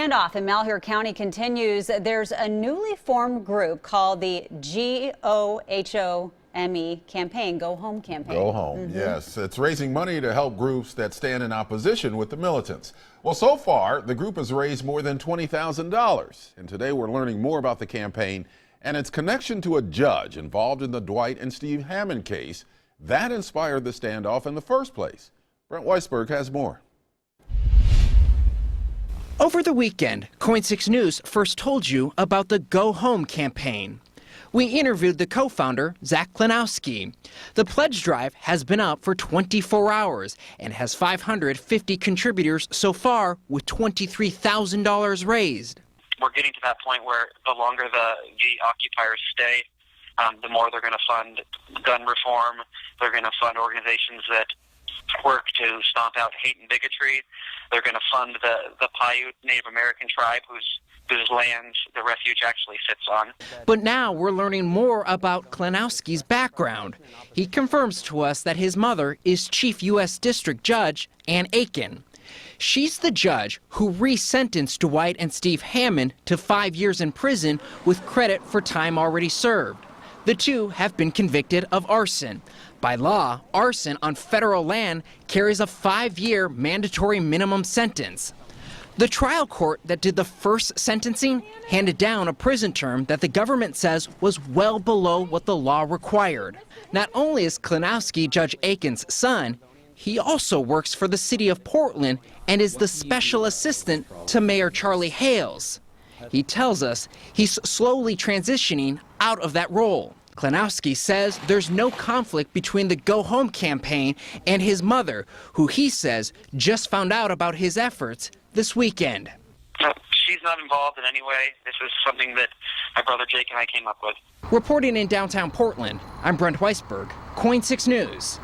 Standoff in Malheur County continues. There's a newly formed group called the GOHOME campaign, Go Home campaign. Go Home, yes. It's raising money to help groups that stand in opposition with the militants. Well, so far, the group has raised more than $20,000. And today we're learning more about the campaign and its connection to a judge involved in the Dwight and Steve Hammond case that inspired the standoff in the first place. Brent Weisberg has more. Over the weekend, KOIN 6 News first told you about the Go Home campaign. We interviewed the co-founder, Zach Klinowski. The pledge drive has been up for 24 hours and has 550 contributors so far, with $23,000 raised. We're getting to that point where the longer the occupiers stay, the more they're going to fund gun reform. They're going to fund organizations that work to stomp out hate and bigotry. They're going to fund the Paiute Native American tribe whose land the refuge actually sits on. But now we're learning more about Klinowski's background. He confirms to us that his mother is Chief U.S. District Judge Ann Aiken. She's the judge who re-sentenced Dwight and Steve Hammond to 5 years in prison with credit for time already served. The two have been convicted of arson. By law, arson on federal land carries a 5-year mandatory minimum sentence. The trial court that did the first sentencing handed down a prison term that the government says was well below what the law required. Not only is Klinowski Judge Aiken's son, he also works for the city of Portland and is the special assistant to Mayor Charlie Hales. He tells us he's slowly transitioning out of that role. Klinowski says there's no conflict between the Go Home campaign and his mother, who he says just found out about his efforts this weekend. She's not involved in any way. This is something that my brother Jake and I came up with. Reporting in downtown Portland, I'm Brent Weisberg, KOIN 6 News.